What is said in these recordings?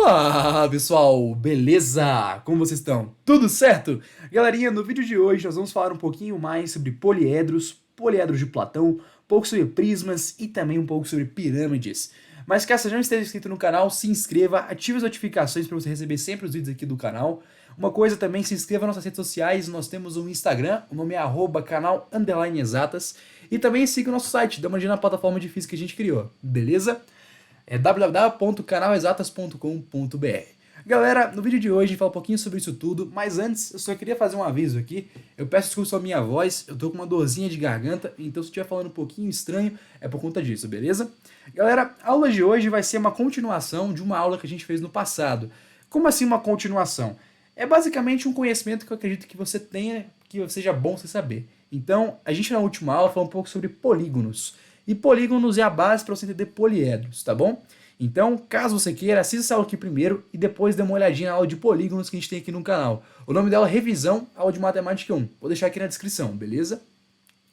Fala pessoal, beleza? Como vocês estão? Tudo certo? Galerinha, no vídeo de hoje nós vamos falar um pouquinho mais sobre poliedros de Platão, um pouco sobre prismas e também um pouco sobre pirâmides. Mas caso você não esteja inscrito no canal, se inscreva, ative as notificações para você receber sempre os vídeos aqui do canal. Uma coisa também, se inscreva nas nossas redes sociais, nós temos um Instagram, o nome é @canal_exatas, e também siga o nosso site, dá uma olhada na plataforma de física que a gente criou, beleza? É www.canalexatas.com.br. Galera, no vídeo de hoje a gente fala um pouquinho sobre isso tudo, mas antes eu só queria fazer um aviso aqui. Eu peço desculpa pela minha voz, eu tô com uma dorzinha de garganta, então se eu estiver falando um pouquinho estranho é por conta disso, beleza? Galera, a aula de hoje vai ser uma continuação de uma aula que a gente fez no passado. Como assim uma continuação? É basicamente um conhecimento que eu acredito que você tenha, que seja bom você saber. Então, a gente na última aula falou um pouco sobre polígonos. E polígonos é a base para você entender poliedros, tá bom? Então, caso você queira, assista essa aula aqui primeiro e depois dê uma olhadinha na aula de polígonos que a gente tem aqui no canal. O nome dela é Revisão, aula de Matemática 1. Vou deixar aqui na descrição, beleza?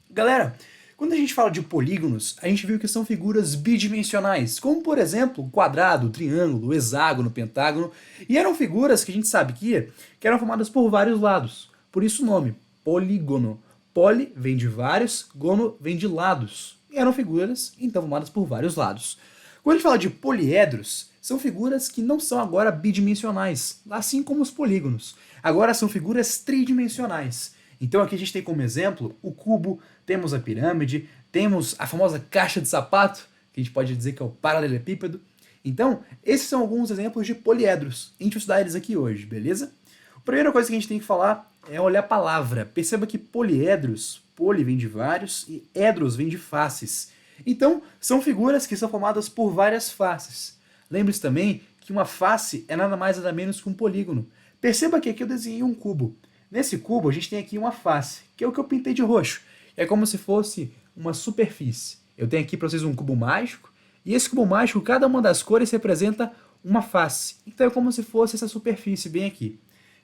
Galera, quando a gente fala de polígonos, a gente viu que são figuras bidimensionais, como por exemplo, o quadrado, o triângulo, o hexágono, o pentágono, e eram figuras que a gente sabe que eram formadas por vários lados. Por isso o nome, polígono. Poli vem de vários, gono vem de lados. E eram figuras, então, formadas por vários lados. Quando a gente fala de poliedros, são figuras que não são agora bidimensionais, assim como os polígonos. Agora são figuras tridimensionais. Então aqui a gente tem como exemplo o cubo, temos a pirâmide, temos a famosa caixa de sapato, que a gente pode dizer que é o paralelepípedo. Então, esses são alguns exemplos de poliedros. A gente vai estudar eles aqui hoje, beleza? A primeira coisa que a gente tem que falar é olhar a palavra. Perceba que poliedros, poli vem de vários e edros vem de faces. Então, são figuras que são formadas por várias faces. Lembre-se também que uma face é nada mais nada menos que um polígono. Perceba que aqui eu desenhei um cubo. Nesse cubo a gente tem aqui uma face, que é o que eu pintei de roxo. É como se fosse uma superfície. Eu tenho aqui para vocês um cubo mágico, e esse cubo mágico, cada uma das cores representa uma face. Então é como se fosse essa superfície bem aqui.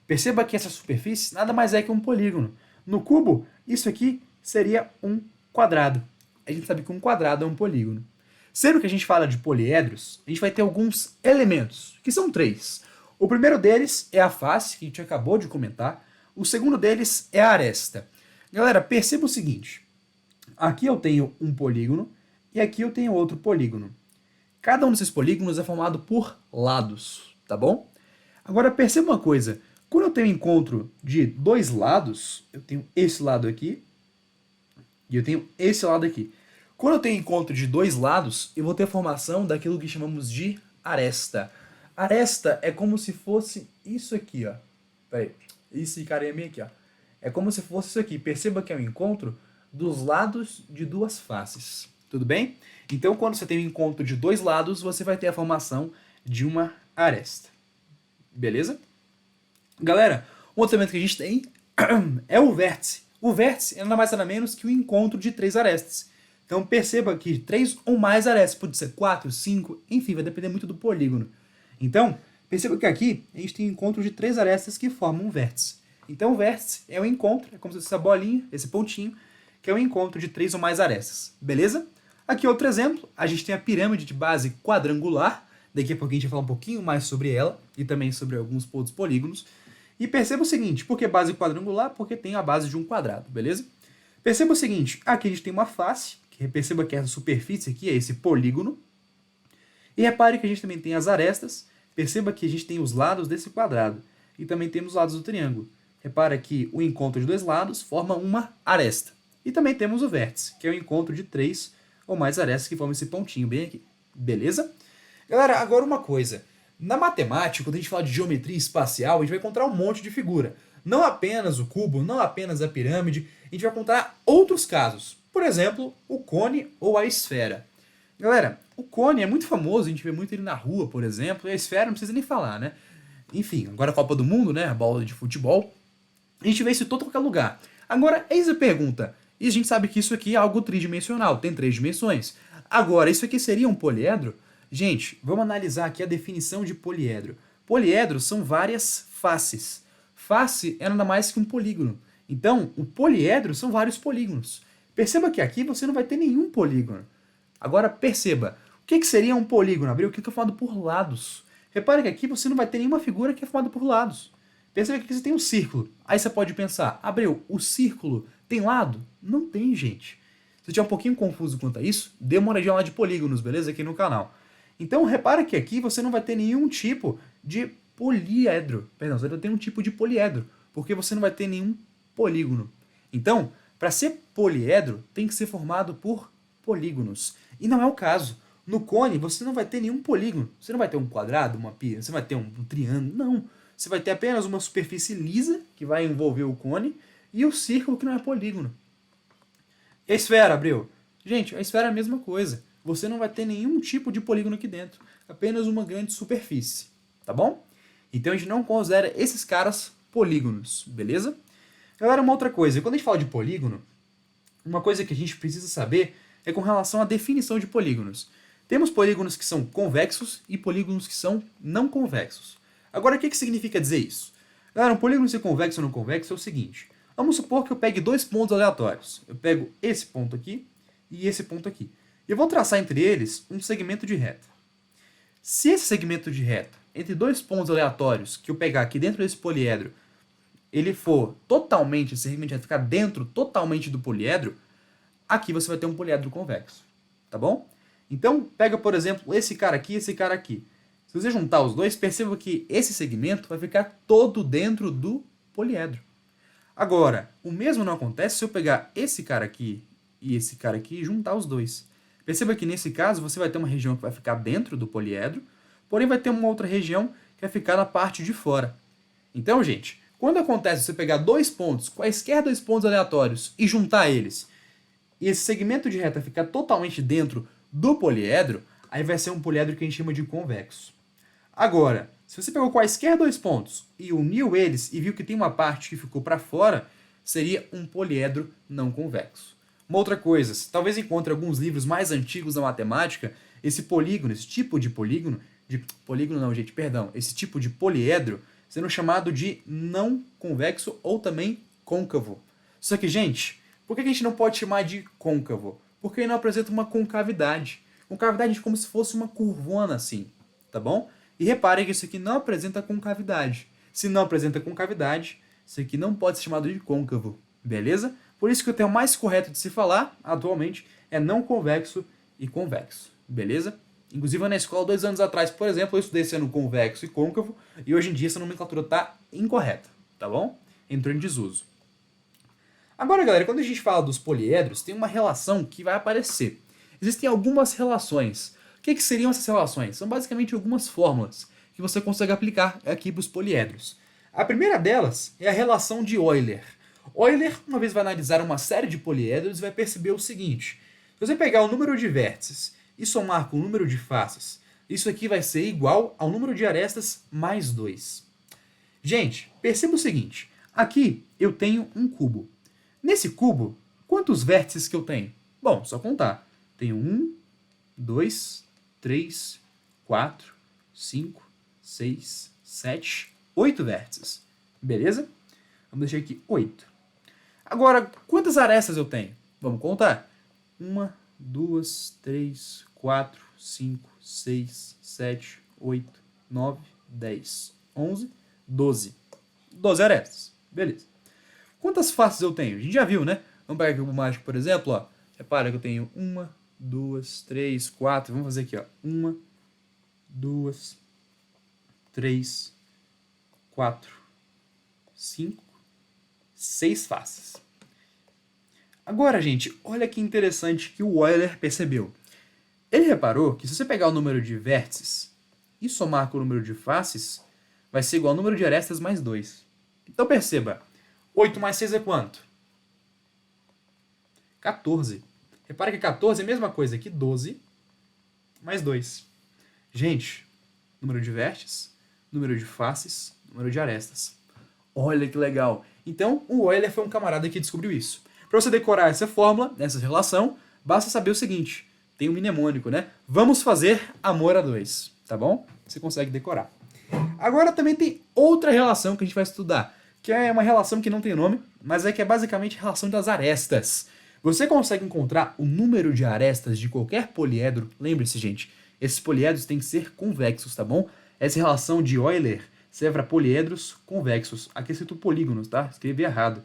Perceba que essa superfície nada mais é que um polígono. No cubo, isso aqui seria um quadrado. A gente sabe que um quadrado é um polígono. Sempre que a gente fala de poliedros, a gente vai ter alguns elementos, que são três. O primeiro deles é a face, que a gente acabou de comentar. O segundo deles é a aresta. Galera, perceba o seguinte. Aqui eu tenho um polígono e aqui eu tenho outro polígono. Cada um desses polígonos é formado por lados, tá bom? Agora perceba uma coisa. Quando eu tenho encontro de dois lados, eu tenho esse lado aqui e eu tenho esse lado aqui. Quando eu tenho encontro de dois lados, eu vou ter a formação daquilo que chamamos de aresta. Aresta é como se fosse isso aqui, ó. Peraí. Esse carinha bem aqui, ó. É como se fosse isso aqui. Perceba que é o encontro dos lados de duas faces. Tudo bem? Então, quando você tem um encontro de dois lados, você vai ter a formação de uma aresta. Beleza? Galera, um outro elemento que a gente tem é o vértice. O vértice é nada mais nada menos que o encontro de três arestas. Então perceba que três ou mais arestas, pode ser 4, 5, enfim, vai depender muito do polígono. Então, perceba que aqui a gente tem um encontro de três arestas que formam um vértice. Então o vértice é o encontro, é como se fosse essa bolinha, esse pontinho, que é o encontro de três ou mais arestas. Beleza? Aqui outro exemplo, a gente tem a pirâmide de base quadrangular. Daqui a pouco a gente vai falar um pouquinho mais sobre ela e também sobre alguns outros polígonos. E perceba o seguinte, por que base quadrangular? Porque tem a base de um quadrado, beleza? Perceba o seguinte, aqui a gente tem uma face, que perceba que essa superfície aqui é esse polígono. E repare que a gente também tem as arestas, perceba que a gente tem os lados desse quadrado. E também temos os lados do triângulo. Repara que o encontro de dois lados forma uma aresta. E também temos o vértice, que é o encontro de três ou mais arestas que formam esse pontinho bem aqui. Beleza? Galera, agora uma coisa. Na matemática, quando a gente fala de geometria espacial, a gente vai encontrar um monte de figura. Não apenas o cubo, não apenas a pirâmide, a gente vai encontrar outros casos. Por exemplo, o cone ou a esfera. Galera, o cone é muito famoso, a gente vê muito ele na rua, por exemplo, e a esfera não precisa nem falar, né? Enfim, agora a Copa do Mundo, né? A bola de futebol. A gente vê isso em todo qualquer lugar. Agora, eis a pergunta. E a gente sabe que isso aqui é algo tridimensional, tem três dimensões. Agora, isso aqui seria um poliedro? Gente, vamos analisar aqui a definição de poliedro. Poliedros são várias faces. Face é nada mais que um polígono. Então, o poliedro são vários polígonos. Perceba que aqui você não vai ter nenhum polígono. Agora, perceba, o que seria um polígono? Abriu o que é formado por lados. Repare que aqui você não vai ter nenhuma figura que é formada por lados. Perceba que aqui você tem um círculo. Aí você pode pensar, Abreu, o círculo tem lado? Não tem, gente. Se você estiver um pouquinho confuso quanto a isso, dê uma olhadinha lá de polígonos, beleza? Aqui no canal. Então, repara que aqui você não vai ter nenhum tipo de poliedro. Perdão, você vai ter um tipo de poliedro, porque você não vai ter nenhum polígono. Então, para ser poliedro, tem que ser formado por polígonos. E não é o caso. No cone, você não vai ter nenhum polígono. Você não vai ter um quadrado, uma pia, você vai ter um triângulo. Não. Você vai ter apenas uma superfície lisa, que vai envolver o cone, e o círculo, que não é polígono. E a esfera, Abreu? Gente, a esfera é a mesma coisa. Você não vai ter nenhum tipo de polígono aqui dentro. Apenas uma grande superfície. Tá bom? Então a gente não considera esses caras polígonos, beleza? Agora, uma outra coisa. Quando a gente fala de polígono, uma coisa que a gente precisa saber é com relação à definição de polígonos. Temos polígonos que são convexos e polígonos que são não convexos. Agora, o que significa dizer isso? Galera, um polígono ser convexo ou não convexo é o seguinte. Vamos supor que eu pegue dois pontos aleatórios. Eu pego esse ponto aqui e esse ponto aqui. E eu vou traçar entre eles um segmento de reta. Se esse segmento de reta, entre dois pontos aleatórios que eu pegar aqui dentro desse poliedro, ele for totalmente, esse segmento de reta ficar dentro totalmente do poliedro, aqui você vai ter um poliedro convexo. Tá bom? Então, pega, por exemplo, esse cara aqui e esse cara aqui. Se você juntar os dois, perceba que esse segmento vai ficar todo dentro do poliedro. Agora, o mesmo não acontece se eu pegar esse cara aqui e esse cara aqui e juntar os dois. Perceba que nesse caso você vai ter uma região que vai ficar dentro do poliedro, porém vai ter uma outra região que vai ficar na parte de fora. Então, gente, quando acontece você pegar dois pontos, quaisquer dois pontos aleatórios, e juntar eles, e esse segmento de reta ficar totalmente dentro do poliedro, aí vai ser um poliedro que a gente chama de convexo. Agora, se você pegou quaisquer dois pontos e uniu eles e viu que tem uma parte que ficou para fora, seria um poliedro não convexo. Uma outra coisa, você talvez encontre alguns livros mais antigos da matemática, esse polígono, esse tipo de polígono, esse tipo de poliedro, sendo chamado de não convexo ou também côncavo. Só que, gente, por que a gente não pode chamar de côncavo? Porque ele não apresenta uma concavidade. Concavidade é como se fosse uma curvona assim, tá bom? E reparem que isso aqui não apresenta concavidade. Se não apresenta concavidade, isso aqui não pode ser chamado de côncavo, beleza? Por isso que o termo mais correto de se falar, atualmente, é não convexo e convexo, beleza? Inclusive na escola, 2 anos atrás, por exemplo, eu estudei sendo convexo e côncavo, e hoje em dia essa nomenclatura está incorreta, tá bom? Entrou em desuso. Agora, galera, quando a gente fala dos poliedros, tem uma relação que vai aparecer. Existem algumas relações. O que seriam essas relações? São basicamente algumas fórmulas que você consegue aplicar aqui para os poliedros. A primeira delas é a relação de Euler. Euler, uma vez vai analisar uma série de poliedros, vai perceber o seguinte. Se você pegar o número de vértices e somar com o número de faces, isso aqui vai ser igual ao número de arestas mais 2. Gente, perceba o seguinte. Aqui eu tenho um cubo. Nesse cubo, quantos vértices que eu tenho? Bom, só contar. Tenho 1, 2, 3, 4, 5, 6, 7, 8 vértices. Beleza? Vamos deixar aqui 8. Agora, quantas arestas eu tenho? Vamos contar. 1, 2, 3, 4, 5, 6, 7, 8, 9, 10, 11, 12. 12 arestas. Beleza. Quantas faces eu tenho? A gente já viu, né? Vamos pegar aqui o cubo mágico, por exemplo. Ó. Repara que eu tenho 1, 2, 3, 4. Vamos fazer aqui, ó. 1, 2, 3, 4, 5, 6 faces. Agora, gente, olha que interessante que o Euler percebeu. Ele reparou que se você pegar o número de vértices e somar com o número de faces, vai ser igual ao número de arestas mais 2. Então perceba, 8 mais 6 é quanto? 14. Repara que 14 é a mesma coisa que 12 mais 2. Gente, número de vértices, número de faces, número de arestas. Olha que legal. Então, o Euler foi um camarada que descobriu isso. Para você decorar essa fórmula, essa relação, basta saber o seguinte. Tem um mnemônico, né? Vamos fazer amor a 2, tá bom? Você consegue decorar. Agora também tem outra relação que a gente vai estudar, que é uma relação que não tem nome, mas é que é basicamente a relação das arestas. Você consegue encontrar o número de arestas de qualquer poliedro. Lembre-se, gente, esses poliedros têm que ser convexos, tá bom? Essa relação de Euler serve para poliedros convexos. Aqui é escrito polígonos, tá? Escrevi errado.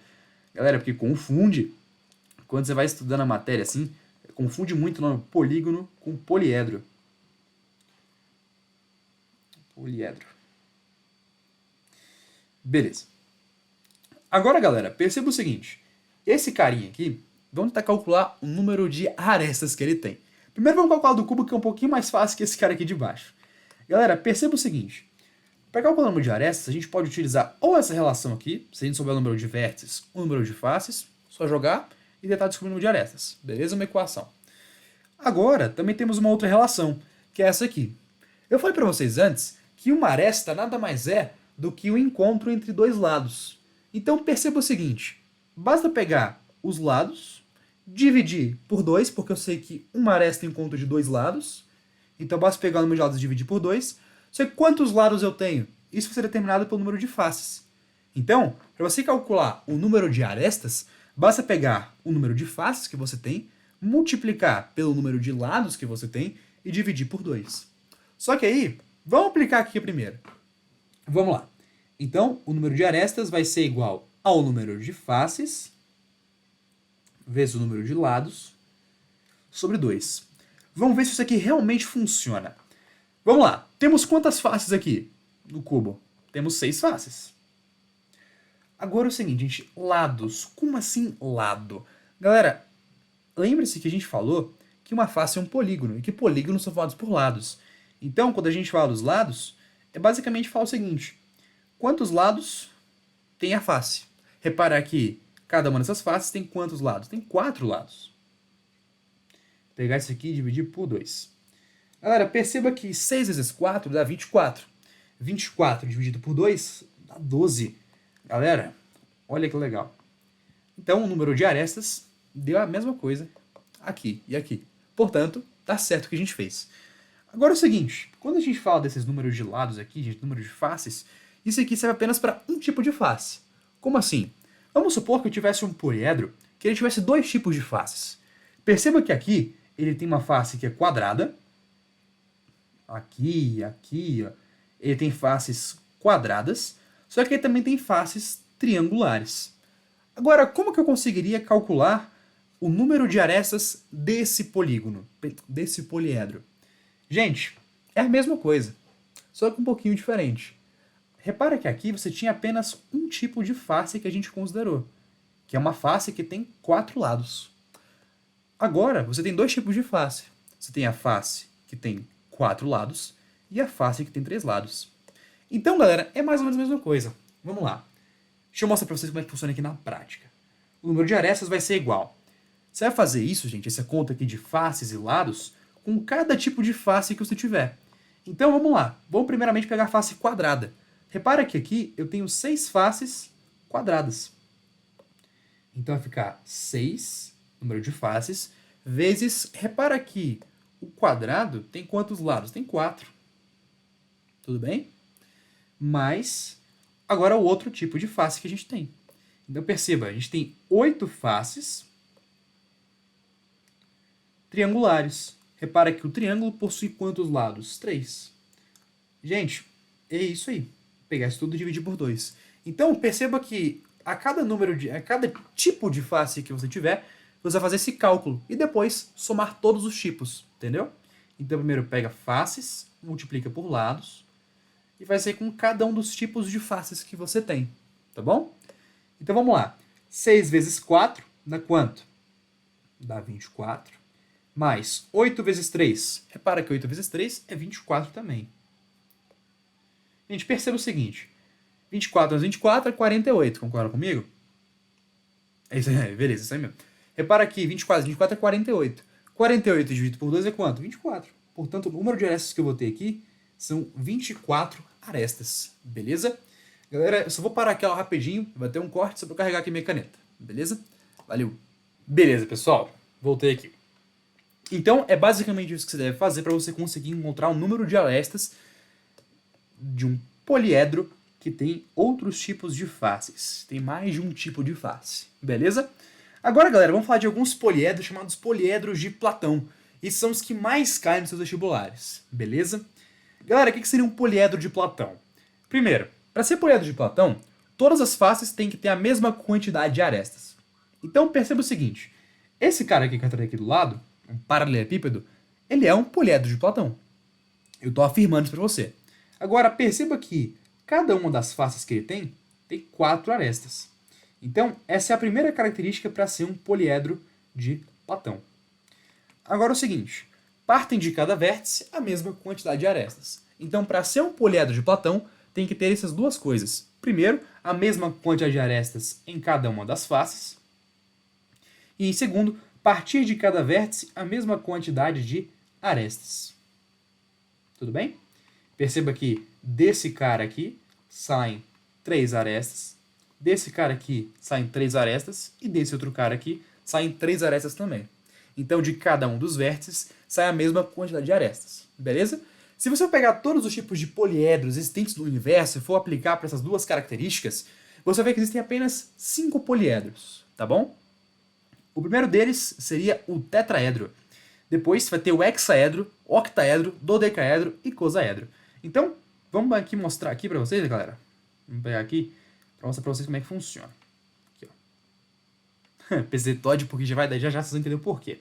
Galera, porque confunde, quando você vai estudando a matéria assim, confunde muito o nome polígono com poliedro. Poliedro. Beleza. Agora, galera, perceba o seguinte. Esse carinha aqui, vamos tentar calcular o número de arestas que ele tem. Primeiro vamos calcular do cubo, que é um pouquinho mais fácil que esse cara aqui de baixo. Galera, perceba o seguinte. Para calcular o número de arestas, a gente pode utilizar ou essa relação aqui, se a gente souber o número de vértices ou o número de faces, só jogar e tentar descobrir o número de arestas. Beleza? Uma equação. Agora, também temos uma outra relação, que é essa aqui. Eu falei para vocês antes que uma aresta nada mais é do que o encontro entre dois lados. Então perceba o seguinte, basta pegar os lados, dividir por 2, porque eu sei que uma aresta é o encontro de dois lados, então basta pegar o número de lados e dividir por 2. Só que quantos lados eu tenho? Isso vai ser determinado pelo número de faces. Então, para você calcular o número de arestas, basta pegar o número de faces que você tem, multiplicar pelo número de lados que você tem e dividir por 2. Só que aí, vamos aplicar aqui primeiro. Vamos lá. Então, o número de arestas vai ser igual ao número de faces vezes o número de lados sobre 2. Vamos ver se isso aqui realmente funciona. Vamos lá. Temos quantas faces aqui no cubo? Temos 6 faces. Agora é o seguinte, gente. Lados. Como assim lado? Galera, lembre-se que a gente falou que uma face é um polígono e que polígonos são formados por lados. Então, quando a gente fala dos lados, é basicamente falar o seguinte. Quantos lados tem a face? Reparar que cada uma dessas faces tem quantos lados? Tem 4 lados. Vou pegar isso aqui e dividir por 2. Galera, perceba que 6 vezes 4 dá 24. 24 dividido por 2 dá 12. Galera, olha que legal. Então, o número de arestas deu a mesma coisa aqui e aqui. Portanto, tá certo o que a gente fez. Agora é o seguinte, quando a gente fala desses números de lados aqui, gente, número de faces, isso aqui serve apenas para um tipo de face. Como assim? Vamos supor que eu tivesse um poliedro que ele tivesse 2 tipos de faces. Perceba que aqui ele tem uma face que é quadrada. Aqui, ó. Ele tem faces quadradas, só que ele também tem faces triangulares. Agora, como que eu conseguiria calcular o número de arestas desse polígono, desse poliedro? Gente, é a mesma coisa, só que um pouquinho diferente. Repara que aqui você tinha apenas um tipo de face que a gente considerou, que é uma face que tem 4 lados. Agora, você tem 2 tipos de face. Você tem a face que tem 4 lados e a face que tem 3 lados. Então, galera, é mais ou menos a mesma coisa. Vamos lá. Deixa eu mostrar para vocês como é que funciona aqui na prática. O número de arestas vai ser igual. Você vai fazer isso, gente, essa conta aqui de faces e lados, com cada tipo de face que você tiver. Então, vamos lá. Vamos primeiramente pegar a face quadrada. Repara que aqui eu tenho 6 faces quadradas. Então, vai ficar 6, número de faces, vezes... Repara aqui, o quadrado tem quantos lados? Tem 4. Tudo bem? Mais, agora o outro tipo de face que a gente tem. Então, perceba, a gente tem 8 faces triangulares. Repara que o triângulo possui quantos lados? 3. Gente, é isso aí. Vou pegar isso tudo e dividir por 2. Então, perceba que a cada tipo de face que você tiver, você vai fazer esse cálculo e depois somar todos os tipos, entendeu? Então, primeiro pega faces, multiplica por lados e vai ser com cada um dos tipos de faces que você tem, tá bom? Então, vamos lá. 6 vezes 4 dá quanto? Dá 24. Mais 8 vezes 3. Repara que 8 vezes 3 é 24 também. Gente, perceba o seguinte. 24 vezes 24 é 48. Concorda comigo? É isso aí, beleza, isso aí mesmo. Repara aqui, 24 vezes 24 é 48. 48 dividido por 2 é quanto? 24. Portanto, o número de arestas que eu vou ter aqui são 24 arestas. Beleza? Galera, eu só vou parar aqui ó, rapidinho. Vai ter um corte só para carregar aqui minha caneta. Beleza? Valeu. Beleza, pessoal. Voltei aqui. Então, é basicamente isso que você deve fazer para você conseguir encontrar o número de arestas de um poliedro que tem outros tipos de faces. Tem mais de um tipo de face. Beleza? Agora, galera, vamos falar de alguns poliedros chamados poliedros de Platão. E são os que mais caem nos seus vestibulares. Beleza? Galera, o que seria um poliedro de Platão? Primeiro, para ser poliedro de Platão, todas as faces têm que ter a mesma quantidade de arestas. Então perceba o seguinte, esse cara aqui que eu trabalhei aqui do lado, um paralelepípedo, ele é um poliedro de Platão. Eu estou afirmando isso para você. Agora perceba que cada uma das faces que ele tem 4 arestas. Então essa é a primeira característica para ser um poliedro de Platão. Agora é o seguinte, partem de cada vértice a mesma quantidade de arestas. Então para ser um poliedro de Platão, tem que ter essas duas coisas. Primeiro, a mesma quantidade de arestas em cada uma das faces. E em segundo, partir de cada vértice a mesma quantidade de arestas. Tudo bem? Perceba que desse cara aqui saem 3 arestas, desse cara aqui saem 3 arestas e desse outro cara aqui saem 3 arestas também. Então de cada um dos vértices sai a mesma quantidade de arestas. Beleza? Se você pegar todos os tipos de poliedros existentes no universo e for aplicar para essas duas características, você vai ver que existem apenas 5 poliedros, tá bom? O primeiro deles seria o tetraedro. Depois vai ter o hexaedro, octaedro, dodecaedro e icosaedro. Então, vamos aqui mostrar aqui para vocês, galera. Vamos pegar aqui para mostrar para vocês como é que funciona. Aqui, ó. PZTOD, porque já vai dar, já vocês vão entender o porquê.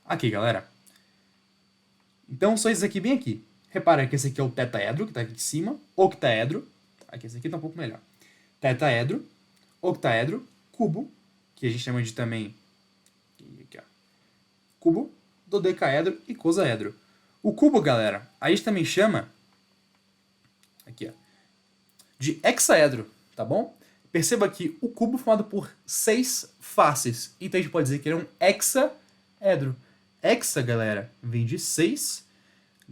Aqui, galera. Então, só isso aqui bem aqui. Repara que esse aqui é o tetaedro, que está aqui de cima. Octaedro. Aqui, esse aqui está um pouco melhor. Tetaedro, octaedro, cubo, que a gente chama de também aqui, ó, cubo, dodecaedro e icosaedro. O cubo, galera, a gente também chama aqui, ó, de hexaedro, tá bom? Perceba que o cubo é formado por 6 faces. Então a gente pode dizer que ele é um hexaedro. Hexa, galera, vem de 6.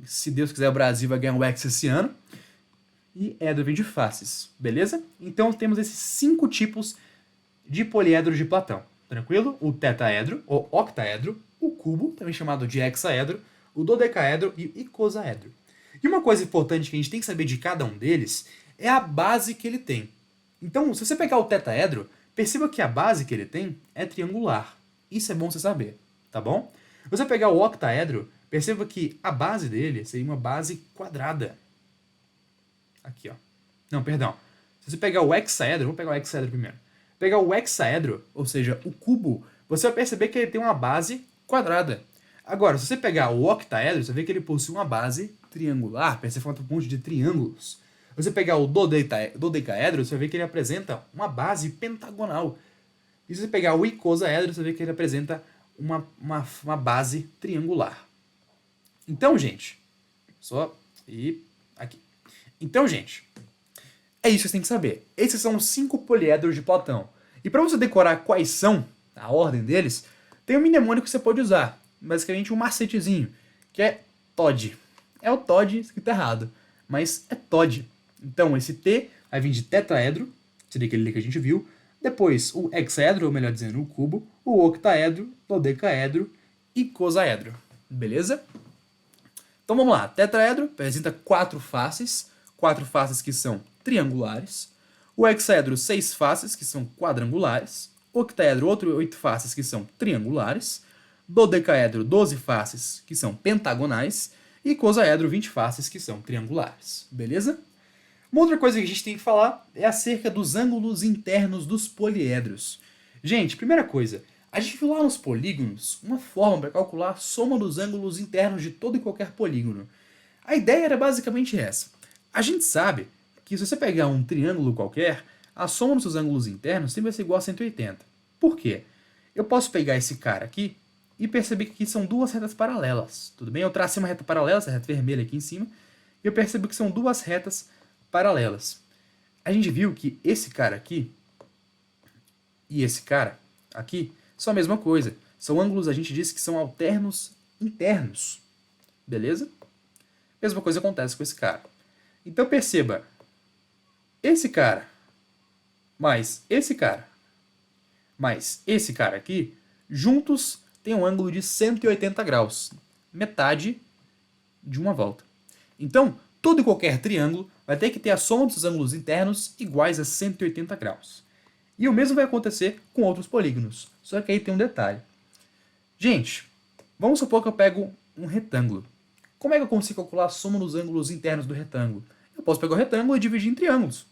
Se Deus quiser, o Brasil vai ganhar um hexa esse ano. E edro vem de faces, beleza? Então temos esses 5 tipos de poliedro de Platão, tranquilo? O tetaedro, o octaedro, o cubo, também chamado de hexaedro, o dodecaedro e o icosaedro. E uma coisa importante que a gente tem que saber de cada um deles é a base que ele tem. Então, se você pegar o tetaedro, perceba que a base que ele tem é triangular. Isso é bom você saber, tá bom? Se você pegar o octaedro, perceba que a base dele seria uma base quadrada. Aqui, ó. Não, perdão. Se você pegar o hexaedro, vou pegar o hexaedro primeiro. Pegar o hexaedro, ou seja, o cubo, você vai perceber que ele tem uma base quadrada. Agora, se você pegar o octaedro, você vai ver que ele possui uma base triangular, percebe um monte de triângulos. Se você pegar o dodecaedro, você vai ver que ele apresenta uma base pentagonal. E se você pegar o icosaedro, você vai ver que ele apresenta uma base triangular. Então, gente, só e aqui. Então, gente, é isso que você tem que saber. Esses são os 5 poliedros de Platão. E para você decorar quais são, a ordem deles, tem um mnemônico que você pode usar. Basicamente um macetezinho, que é TOD. É o TOD escrito errado, mas é TOD. Então esse T vai vir de tetraedro, seria aquele que a gente viu. Depois o hexaedro, ou melhor dizendo, o cubo. O octaedro, dodecaedro e icosaedro. Beleza? Então vamos lá. Tetraedro apresenta 4 faces. 4 faces que são triangulares. O hexaedro, 6 faces que são quadrangulares. O octaedro, 8 faces que são triangulares. Dodecaedro, 12 faces que são pentagonais. E icosaedro, 20 faces que são triangulares. Beleza? Uma outra coisa que a gente tem que falar é acerca dos ângulos internos dos poliedros. Gente, primeira coisa, a gente viu lá nos polígonos uma forma para calcular a soma dos ângulos internos de todo e qualquer polígono. A ideia era basicamente essa. A gente sabe que se você pegar um triângulo qualquer, a soma dos seus ângulos internos sempre vai ser igual a 180. Por quê? Eu posso pegar esse cara aqui e perceber que aqui são 2 retas paralelas. Tudo bem? Eu tracei uma reta paralela, essa reta vermelha aqui em cima, e eu percebo que são 2 retas paralelas. A gente viu que esse cara aqui e esse cara aqui são a mesma coisa. São ângulos, a gente disse que são alternos internos. Beleza? Mesma coisa acontece com esse cara. Então perceba, esse cara mais esse cara aqui, juntos tem um ângulo de 180 graus. Metade de uma volta. Então, todo e qualquer triângulo vai ter que ter a soma dos seus ângulos internos iguais a 180 graus. E o mesmo vai acontecer com outros polígonos. Só que aí tem um detalhe. Gente, Vamos supor que eu pego um retângulo. Como é que eu consigo calcular a soma dos ângulos internos do retângulo? Eu posso pegar o retângulo e dividir em triângulos.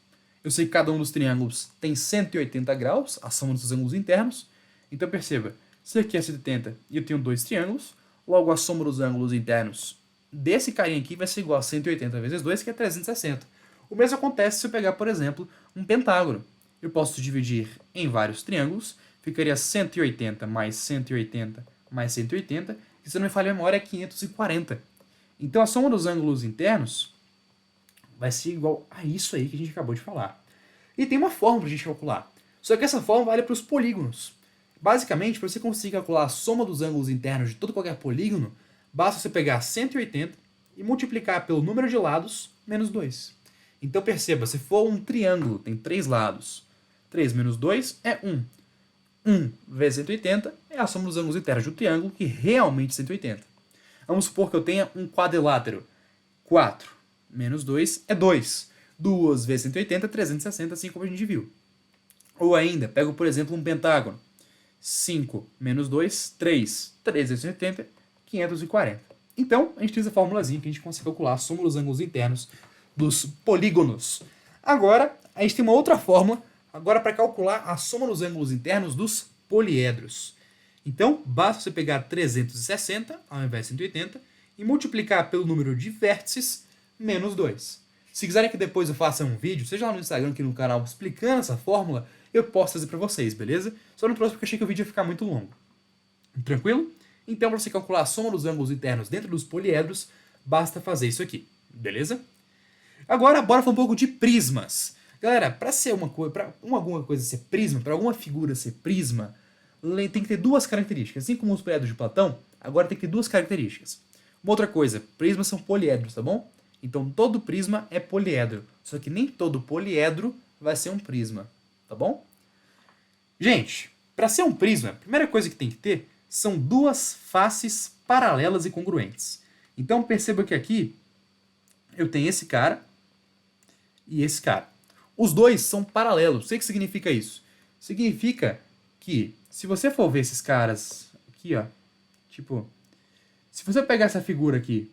Eu sei que cada um dos triângulos tem 180 graus, a soma dos seus ângulos internos. Então perceba, se aqui é 180 e eu tenho dois triângulos, logo a soma dos ângulos internos desse carinha aqui vai ser igual a 180 vezes 2, que é 360. O mesmo acontece se eu pegar, por exemplo, um pentágono. Eu posso dividir em vários triângulos, ficaria 180 mais 180 mais 180, e se não me falha a memória é 540. Então a soma dos ângulos internos vai ser igual a isso aí que a gente acabou de falar. E tem uma fórmula para a gente calcular. Só que essa fórmula vale para os polígonos. Basicamente, para você conseguir calcular a soma dos ângulos internos de todo qualquer polígono, basta você pegar 180 e multiplicar pelo número de lados menos 2. Então perceba, se for um triângulo, tem 3 lados. 3 menos 2 é 1. 1 vezes 180 é a soma dos ângulos internos do triângulo, que realmente é 180. Vamos supor que eu tenha um quadrilátero. 4 menos 2 é 2. 2 vezes 180 é 360, assim como a gente viu. Ou ainda, pego, por exemplo, um pentágono. 5 menos 2, 3. 3 vezes 180, 540. Então, a gente utiliza a formulazinha que a gente consegue calcular a soma dos ângulos internos dos polígonos. Agora, a gente tem uma outra fórmula agora para calcular a soma dos ângulos internos dos poliedros. Então, basta você pegar 360 ao invés de 180 e multiplicar pelo número de vértices menos 2. Se quiserem que depois eu faça um vídeo, seja lá no Instagram, aqui no canal, explicando essa fórmula, eu posso fazer para vocês, beleza? Só não trouxe porque achei que o vídeo ia ficar muito longo. Tranquilo? Então, para você calcular a soma dos ângulos internos dentro dos poliedros, basta fazer isso aqui, beleza? Agora, bora falar um pouco de prismas. Galera, para ser alguma coisa ser prisma, para alguma figura ser prisma, tem que ter duas características. Assim como os poliedros de Platão, agora tem que ter duas características. Uma outra coisa, prismas são poliedros, tá bom? Então todo prisma é poliedro. Só que nem todo poliedro vai ser um prisma, tá bom? Gente, para ser um prisma, a primeira coisa que tem que ter são duas faces paralelas e congruentes. Então perceba que aqui eu tenho esse cara e esse cara. Os dois são paralelos. O que significa isso? Significa que se você for ver esses caras aqui, ó, tipo, se você pegar essa figura aqui,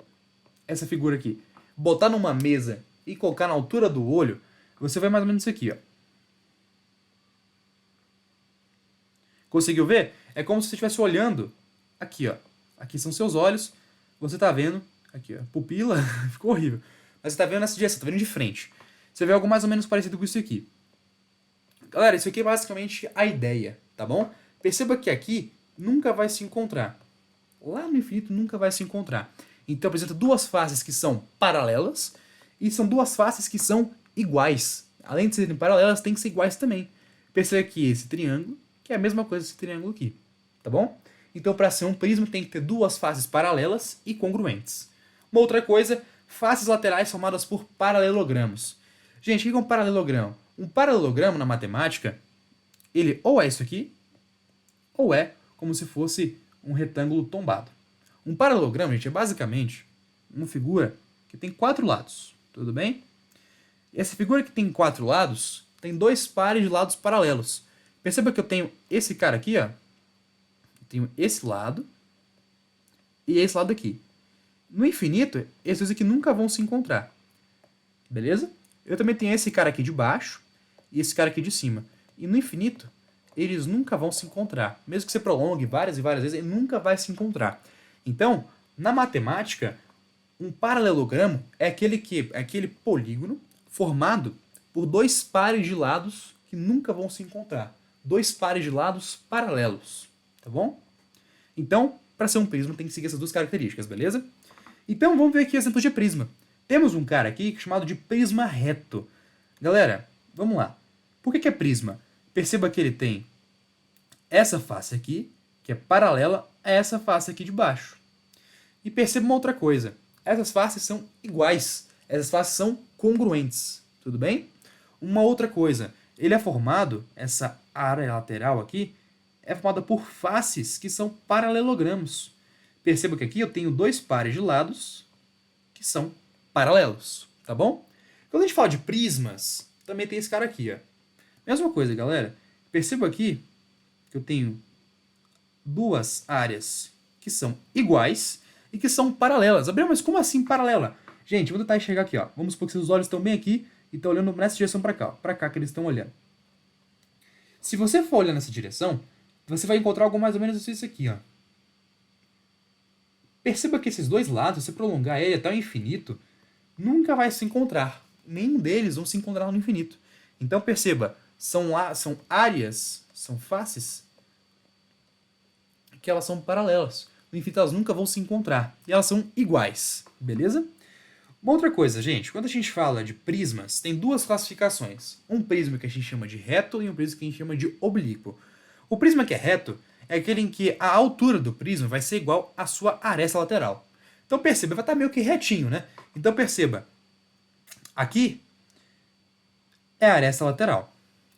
botar numa mesa e colocar na altura do olho, você vai mais ou menos isso aqui, ó. Conseguiu ver? É como se você estivesse olhando aqui, ó. Aqui são seus olhos, você tá vendo aqui, ó, pupila, ficou horrível. Mas você tá vendo nessa direção, tá vendo de frente. Você vê algo mais ou menos parecido com isso aqui. Galera, isso aqui é basicamente a ideia, tá bom? Perceba que aqui nunca vai se encontrar. Lá no infinito nunca vai se encontrar. Então apresenta duas faces que são paralelas e são duas faces que são iguais. Além de serem paralelas, tem que ser iguais também. Perceba que esse triângulo, que é a mesma coisa que esse triângulo aqui, tá bom? Então para ser um prisma tem que ter duas faces paralelas e congruentes. Uma outra coisa, faces laterais formadas por paralelogramos. Gente, o que é um paralelogramo? Um paralelogramo na matemática, ele ou é isso aqui, ou é como se fosse um retângulo tombado. Um paralelogramo, gente, é basicamente uma figura que tem 4 lados, tudo bem? E essa figura que tem 4 lados tem 2 pares de lados paralelos. Perceba que eu tenho esse cara aqui, ó. Eu tenho esse lado e esse lado aqui. No infinito, esses dois aqui nunca vão se encontrar. Beleza? Eu também tenho esse cara aqui de baixo e esse cara aqui de cima. E no infinito, eles nunca vão se encontrar. Mesmo que você prolongue várias e várias vezes, ele nunca vai se encontrar. Então, na matemática, um paralelogramo é aquele polígono formado por 2 pares de lados que nunca vão se encontrar. 2 pares de lados paralelos, tá bom? Então, para ser um prisma, tem que seguir essas duas características, beleza? Então, vamos ver aqui o exemplo de prisma. Temos um cara aqui chamado de prisma reto. Galera, vamos lá. Por que é prisma? Perceba que ele tem essa face aqui, que é paralela a essa face aqui de baixo. E perceba uma outra coisa. Essas faces são iguais. Essas faces são congruentes. Tudo bem? Uma outra coisa. Ele é formado, essa área lateral aqui, é formada por faces que são paralelogramos. Perceba que aqui eu tenho 2 pares de lados que são paralelos, tá bom? Quando a gente fala de prismas, também tem esse cara aqui, ó. Mesma coisa, galera. Perceba aqui que eu tenho 2 áreas que que são iguais e que são paralelas. Gabriel, mas como assim paralela? Gente, vou tentar enxergar aqui, ó. Vamos supor que seus olhos estão bem aqui e estão olhando nessa direção para cá, ó. Para cá que eles estão olhando. Se você for olhar nessa direção, você vai encontrar algo mais ou menos isso aqui, ó. Perceba que esses dois lados, se você prolongar ele até o infinito, nunca vai se encontrar. Nenhum deles vão se encontrar no infinito. Então perceba, são áreas, são faces, que elas são paralelas. No infinito elas nunca vão se encontrar. E elas são iguais, beleza? Uma outra coisa, gente, quando a gente fala de prismas, tem duas classificações. Um prisma que a gente chama de reto e um prisma que a gente chama de oblíquo. O prisma que é reto é aquele em que a altura do prisma vai ser igual à sua aresta lateral. Então perceba, vai estar meio que retinho, né? Então perceba, aqui é a aresta lateral,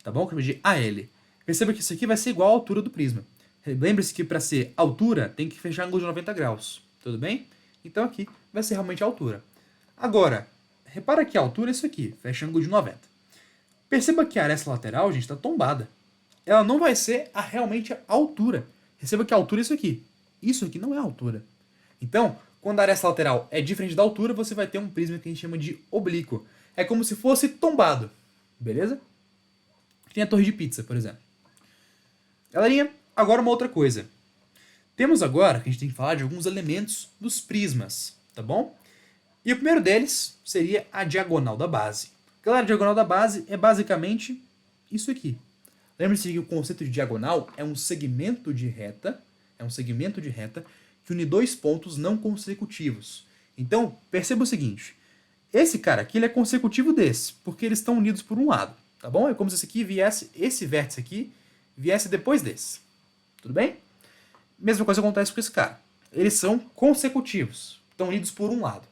tá bom? Que eu chamo de AL. Perceba que isso aqui vai ser igual à altura do prisma. Lembre-se que para ser altura tem que fechar ângulo de 90 graus, tudo bem? Então aqui vai ser realmente a altura. Agora, repara que a altura é isso aqui, fecha ângulo de 90. Perceba que a aresta lateral, gente, está tombada. Ela não vai ser realmente a altura. Perceba que a altura é isso aqui. Isso aqui não é a altura. Então, quando a aresta lateral é diferente da altura, você vai ter um prisma que a gente chama de oblíquo. É como se fosse tombado. Beleza? Tem a torre de pizza, por exemplo. Galerinha, agora uma outra coisa. Temos agora que a gente tem que falar de alguns elementos dos prismas, tá bom? E o primeiro deles seria a diagonal da base. Galera, a diagonal da base é basicamente isso aqui. Lembre-se que o conceito de diagonal é um segmento de reta, que une dois pontos não consecutivos. Então, perceba o seguinte, esse cara aqui ele é consecutivo desse, porque eles estão unidos por um lado, tá bom? É como se esse aqui viesse, esse vértice aqui viesse depois desse. Tudo bem? Mesma coisa acontece com esse cara. Eles são consecutivos, estão unidos por um lado.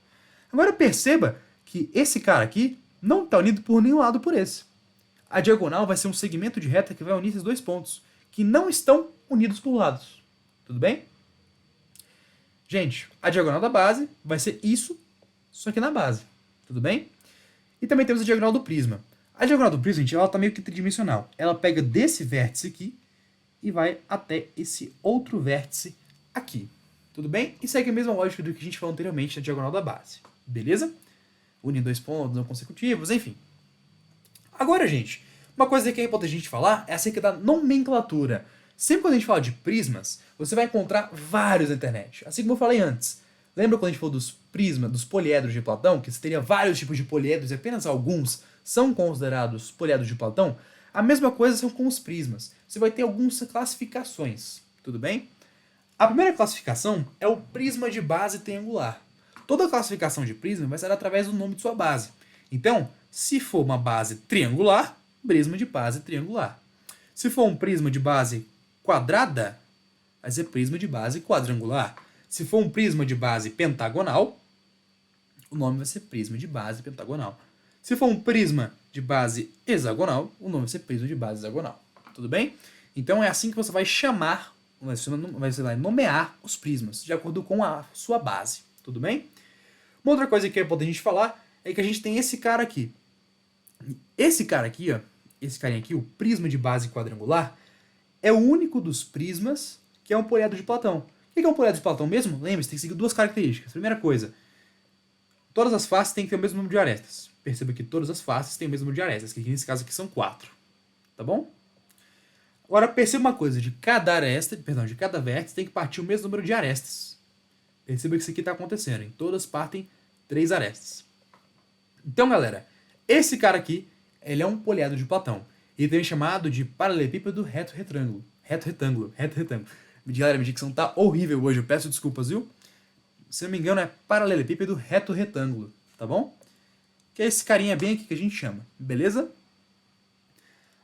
Agora perceba que esse cara aqui não está unido por nenhum lado por esse. A diagonal vai ser um segmento de reta que vai unir esses dois pontos, que não estão unidos por lados. Tudo bem? Gente, a diagonal da base vai ser isso, só que na base. Tudo bem? E também temos a diagonal do prisma. A diagonal do prisma, gente, ela está meio que tridimensional. Ela pega desse vértice aqui e vai até esse outro vértice aqui. Tudo bem? E segue a mesma lógica do que a gente falou anteriormente na diagonal da base. Beleza? Une dois pontos não consecutivos, enfim. Agora, gente, uma coisa que é importante a gente falar é acerca da nomenclatura. Sempre quando a gente fala de prismas, você vai encontrar vários na internet. Assim como eu falei antes. Lembra quando a gente falou dos prismas, dos poliedros de Platão? Que você teria vários tipos de poliedros e apenas alguns são considerados poliedros de Platão? A mesma coisa são com os prismas. Você vai ter algumas classificações. Tudo bem? A primeira classificação é o prisma de base triangular. Toda classificação de prisma vai ser através do nome de sua base. Então, se for uma base triangular, prisma de base triangular. Se for um prisma de base quadrada, vai ser prisma de base quadrangular. Se for um prisma de base pentagonal, o nome vai ser prisma de base pentagonal. Se for um prisma de base hexagonal, o nome vai ser prisma de base hexagonal. Tudo bem? Então é assim que você vai chamar, você vai nomear os prismas, de acordo com a sua base. Tudo bem? Uma outra coisa que é importante a gente falar é que a gente tem esse cara aqui. Esse cara aqui, ó, esse carinha aqui, o prisma de base quadrangular, é o único dos prismas que é um poliedro de Platão. O que é um poliedro de Platão mesmo? Lembre-se, tem que seguir duas características. Primeira coisa, todas as faces têm que ter o mesmo número de arestas. Perceba que todas as faces têm o mesmo número de arestas, que nesse caso aqui são 4. Tá bom? Agora perceba uma coisa, de cada vértice tem que partir o mesmo número de arestas. Perceba que isso aqui está acontecendo, em todas partem 3 arestas. Então, galera, esse cara aqui, ele é um poliedro de Platão. Ele também é chamado de paralelepípedo reto-retângulo. Reto-retângulo. Galera, minha dicção tá horrível hoje, eu peço desculpas, viu? Se não me engano, é paralelepípedo reto-retângulo, tá bom? Que é esse carinha bem aqui que a gente chama, beleza?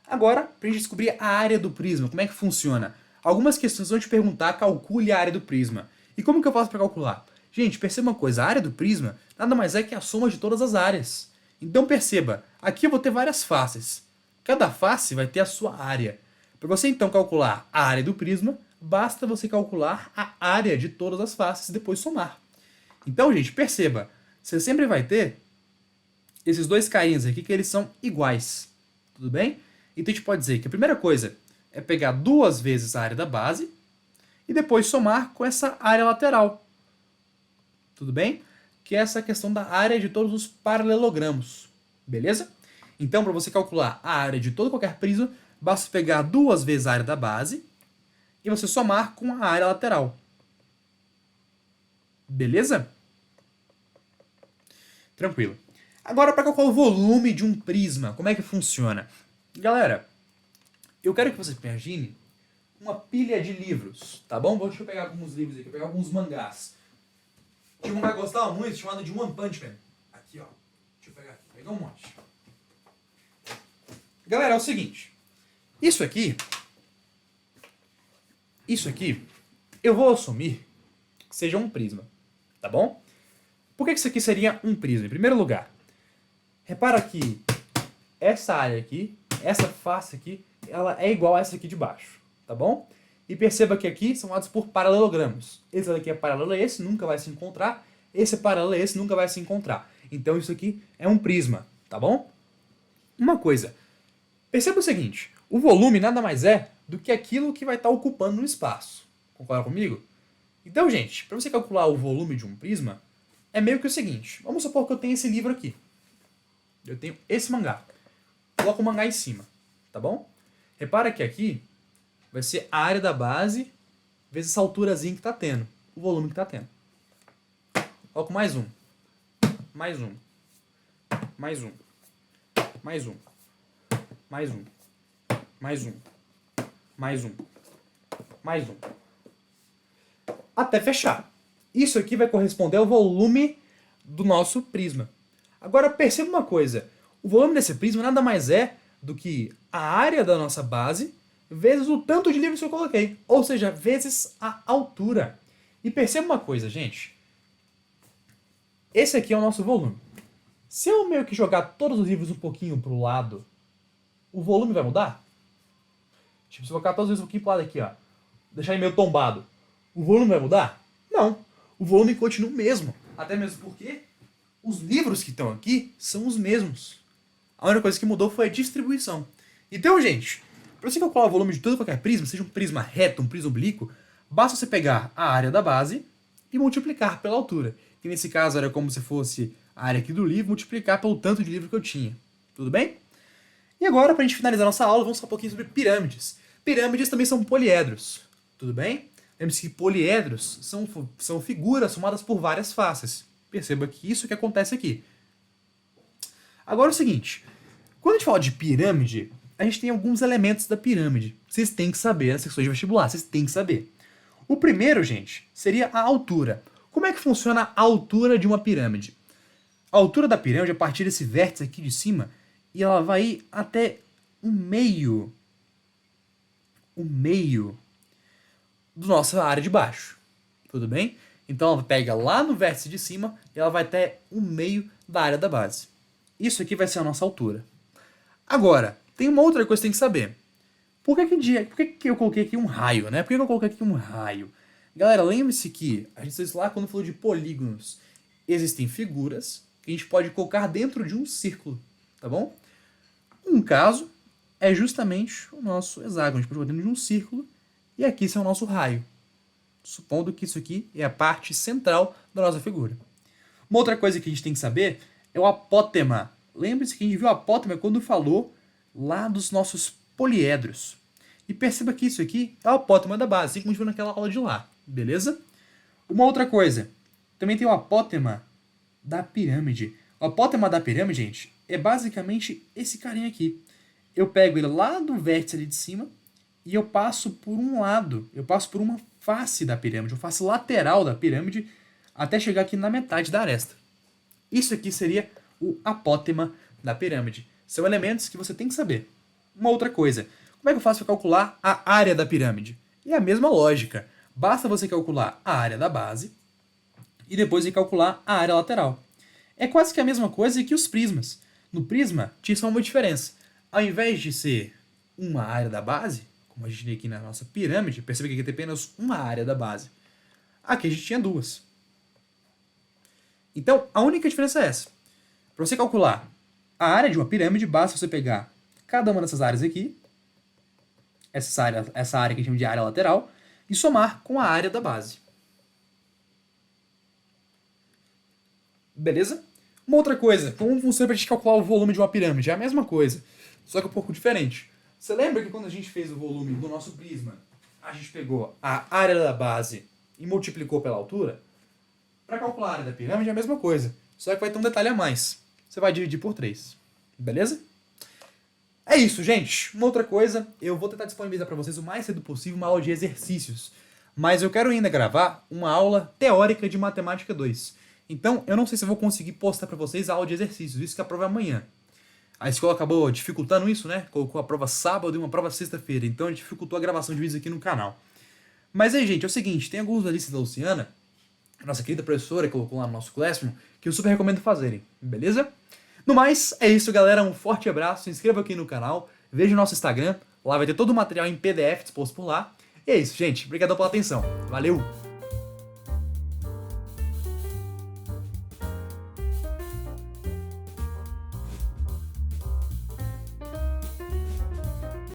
Agora, pra gente descobrir a área do prisma, como é que funciona. Algumas questões vão te perguntar, calcule a área do prisma. E como que eu faço para calcular? Gente, perceba uma coisa, a área do prisma nada mais é que a soma de todas as áreas. Então perceba, aqui eu vou ter várias faces. Cada face vai ter a sua área. Para você então calcular a área do prisma, basta você calcular a área de todas as faces e depois somar. Então, gente, perceba, você sempre vai ter esses dois carinhas aqui que eles são iguais. Tudo bem? Então a gente pode dizer que a primeira coisa é pegar 2 vezes a área da base e depois somar com essa área lateral. Tudo bem? Que é essa questão da área de todos os paralelogramos. Beleza? Então, para você calcular a área de todo qualquer prisma, basta pegar 2 vezes a área da base e você somar com a área lateral. Beleza? Tranquilo. Agora, para calcular o volume de um prisma, como é que funciona? Galera, eu quero que você imagine uma pilha de livros, tá bom? Deixa eu pegar alguns livros aqui, vou pegar alguns mangás. Tinha um mangá que eu gostava muito, chamado de One Punch Man. Aqui, ó. Deixa eu pegar aqui, pegar um monte. Galera, é o seguinte. Isso aqui, eu vou assumir que seja um prisma, tá bom? Por que isso aqui seria um prisma? Em primeiro lugar, repara que essa área aqui, essa face aqui, ela é igual a essa aqui de baixo, tá bom? E perceba que aqui são dados por paralelogramos. Esse daqui é paralelo a esse, nunca vai se encontrar. Esse é paralelo a esse, nunca vai se encontrar. Então isso aqui é um prisma, tá bom? Uma coisa, perceba o seguinte, o volume nada mais é do que aquilo que vai estar ocupando no espaço. Concorda comigo? Então, gente, para você calcular o volume de um prisma, é meio que o seguinte. Vamos supor que eu tenho esse livro aqui. Eu tenho esse mangá. Coloco o mangá em cima, tá bom? Repara que aqui vai ser a área da base vezes essa alturazinha que está tendo, o volume que está tendo. Coloco mais um. Mais um. Mais um. Mais um. Mais um. Mais um. Mais um. Mais um. Até fechar. Isso aqui vai corresponder ao volume do nosso prisma. Agora perceba uma coisa. O volume desse prisma nada mais é do que a área da nossa base vezes o tanto de livros que eu coloquei. Ou seja, vezes a altura. E perceba uma coisa, gente. Esse aqui é o nosso volume. Se eu meio que jogar todos os livros um pouquinho para o lado, o volume vai mudar? Tipo, se eu colocar todos os livros um pouquinho para o lado aqui, ó, deixar ele meio tombado, o volume vai mudar? Não. O volume continua o mesmo. Até mesmo porque os livros que estão aqui são os mesmos. A única coisa que mudou foi a distribuição. Então, gente, para você calcular o volume de todo qualquer prisma, seja um prisma reto, um prisma oblíquo, basta você pegar a área da base e multiplicar pela altura. Que nesse caso era como se fosse a área aqui do livro, multiplicar pelo tanto de livro que eu tinha. Tudo bem? E agora, para a gente finalizar nossa aula, vamos falar um pouquinho sobre pirâmides. Pirâmides também são poliedros. Tudo bem? Lembre-se que poliedros são figuras formadas por várias faces. Perceba que isso que acontece aqui. Agora é o seguinte, quando a gente fala de pirâmide, a gente tem alguns elementos da pirâmide. Vocês têm que saber nas sessões de vestibular, vocês têm que saber. O primeiro, gente, seria a altura. Como é que funciona a altura de uma pirâmide? A altura da pirâmide, a partir desse vértice aqui de cima, e ela vai ir até o meio da nossa área de baixo. Tudo bem? Então ela pega lá no vértice de cima e ela vai até o meio da área da base. Isso aqui vai ser a nossa altura. Agora, tem uma outra coisa que você tem que saber. Por que eu coloquei aqui um raio, né? Por que eu coloquei aqui um raio? Galera, lembre-se que a gente fez lá quando falou de polígonos. Existem figuras que a gente pode colocar dentro de um círculo, tá bom? Um caso é justamente o nosso hexágono. A gente pode colocar dentro de um círculo e aqui esse é o nosso raio. Supondo que isso aqui é a parte central da nossa figura. Uma outra coisa que a gente tem que saber é o apótema. Lembre-se que a gente viu o apótema quando falou lá dos nossos poliedros. E perceba que isso aqui é o apótema da base, assim como a gente viu naquela aula de lá. Beleza? Uma outra coisa. Também tem o apótema da pirâmide. O apótema da pirâmide, gente, é basicamente esse carinha aqui. Eu pego ele lá do vértice ali de cima e eu passo por um lado. Eu passo por uma face da pirâmide, uma face lateral da pirâmide, até chegar aqui na metade da aresta. Isso aqui seria o apótema da pirâmide. São elementos que você tem que saber. Uma outra coisa. Como é que eu faço para calcular a área da pirâmide? É a mesma lógica. Basta você calcular a área da base e depois calcular a área lateral. É quase que a mesma coisa que os prismas. No prisma tinha só uma diferença. Ao invés de ser uma área da base, como a gente tem aqui na nossa pirâmide, percebe que aqui tem apenas uma área da base. Aqui a gente tinha duas. Então, a única diferença é essa. Para você calcular a área de uma pirâmide, basta você pegar cada uma dessas áreas aqui, essa área que a gente chama de área lateral, e somar com a área da base. Beleza? Uma outra coisa, como funciona para a gente calcular o volume de uma pirâmide? É a mesma coisa, só que um pouco diferente. Você lembra que quando a gente fez o volume do nosso prisma, a gente pegou a área da base e multiplicou pela altura? Para calcular a área da pirâmide é a mesma coisa, só que vai ter um detalhe a mais. Você vai dividir por 3. Beleza? É isso, gente. Uma outra coisa, eu vou tentar disponibilizar para vocês o mais cedo possível uma aula de exercícios. Mas eu quero ainda gravar uma aula teórica de Matemática 2. Então, eu não sei se eu vou conseguir postar para vocês a aula de exercícios, isso que a prova é amanhã. A escola acabou dificultando isso, né? Colocou a prova sábado e uma prova sexta-feira, então dificultou a gravação de vídeos aqui no canal. Mas aí, gente, é o seguinte, tem alguns da lista da Luciana, nossa querida professora que colocou lá no nosso Classroom, que eu super recomendo fazerem, beleza? No mais, é isso, galera. Um forte abraço, se inscreva aqui no canal, veja o nosso Instagram, lá vai ter todo o material em PDF disposto por lá. E é isso, gente. Obrigadão pela atenção. Valeu!